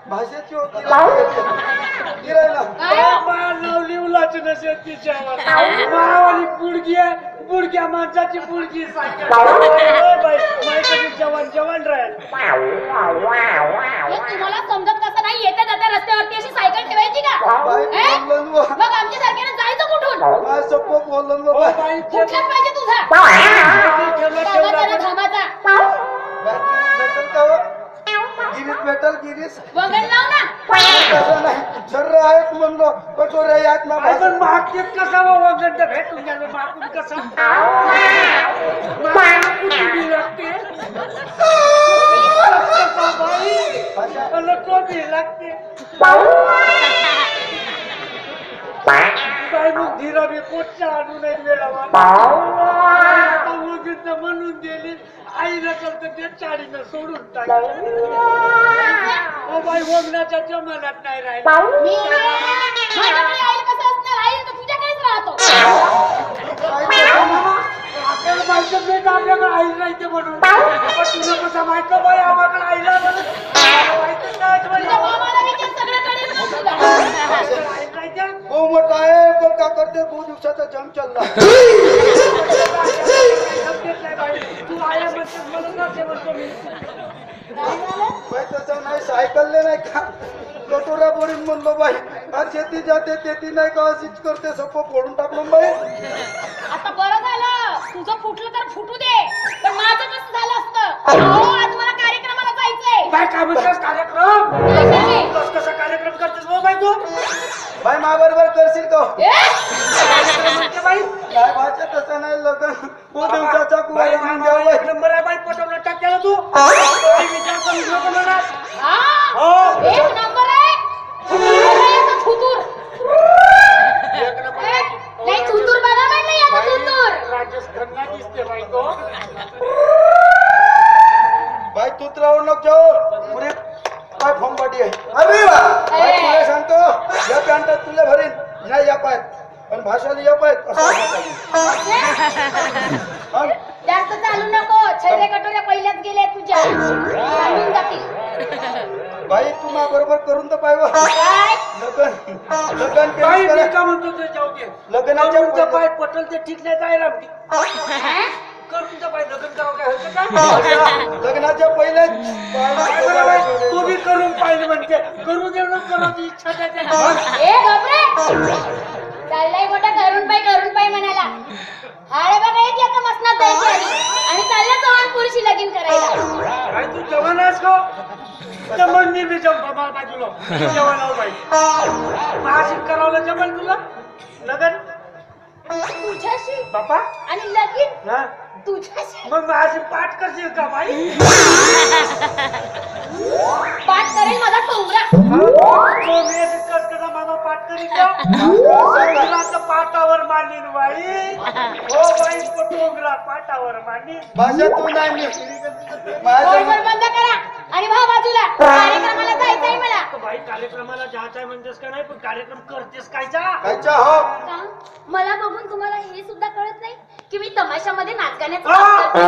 भाषेची होती बुडग्या माणसाची बुडगी सायकल जवान जवान राहील तुम्हाला समजत कसं नाही येते जाता रस्त्यावरती अशी सायकल ठेवायची का मग आमच्या सारख्यानं जायचं कुठून कुठलाच पाहिजे तुझा गिरीश भेटल गिरीश वगैरे लाव ना तसं नाही शरीर आहेत म्हणलो कटोरे आहेत ना पण मागीत कसा वगैरे भेटून गेलो मागून कसा कुठे लागते लागते काय मग धीरा बी पोटच्या आणून वेळा म्हणून गेली आईला करतं ते चाळीनं सोडून टाकलं ओ बाई वगनाच्या जमान्यात नाही राहिला आपल्याला माहिती नाही आपल्याकडे आई नाही ते म्हणून तुला कसं माहिती बाई आम्हाकडे आईला म्हणून हो मोठा आहे पण का करते 2 दिवसाचा जंग चालला तू आया म्हणतो मी तसं नाही सायकलले नाही का कटोरा बोरीन म्हणलो बाई आज शेती जाते तेती नाही का अशीच करते सोपं फोडून टाकलं बाई आता बरं झालं तुझं फुटलं तर फुटू दे पण माझं कसं झालं असतं आज मला कार्यक्रमाला जायचंय बाय काय म्हणतेस कार्यक्रम कसा कार्यक्रम करतेस हो बाई तू बाई मा बरोबर करशील का बाई काय भाषा तसं नाही लग्न 2 दिवसाचा कुवारी एक नंबर आहे बाई पटवलं टाकला तू विचार करू नको मला एक नंबर आहे थुतूर नाही थुतूर बघा नाही आता थुतूर राजस्थानला दिसते बाई तो बाई तूच राहू नको जाऊ पुरे काय फॉर्म पाठी आहे अरे वा बाई तुला सांगतो या पॅन्टात तुला भरीन नाही या पाय पण भाषाला या पाय जास्त चालू नको छैले कटोऱ्या पहिल्याच गेले तुझ्या चालून जातील बाई तू मा बरोबर करून तर पाय लग्न बाई मी का म्हणतो ते जाऊ दे लग्नाच्या पाय पटल ते ठीक नाही काय रामती करून तर पाय लग्न जाऊ काय होतं का लग्नाच्या पहिले तू बी करून पाहिजे म्हणते करू दे ना करायची इच्छा त्याच्या ए बापरे चाललाय मोठा करून पाय म्हणाला हाडे बघा येते आता मसनात जायची आणि चालला जवान पुरुषी लगीन करायला काय तू जवान आहेस का जमन मी बी बाबा बाजूला जवान आहो बाई महाशिक करावलं जमन तुला लगन तुझ्याशी बापा आणि लगीन हा तुझ्याशी मग माझी पाठ करशील का बाई पाठ करेल माझा टोंगरा तो मी कसा माझा पाठ करीत का पाटावर मांडीन बाई हो बाई टोंगरा पाटावर मांडीन भाषा तू नाही मी बरोबर बंद करा आणि भाव बाजूला कार्यक्रमाला जायचंय मला बाई कार्यक्रमाला जायचंय म्हणतेस का नाही पण कार्यक्रम करतेस कायचा हो मला बघून तुम्हाला हे सुद्धा कळत नाही की मी तमाशामध्ये नाच गाण्याचं काम करते.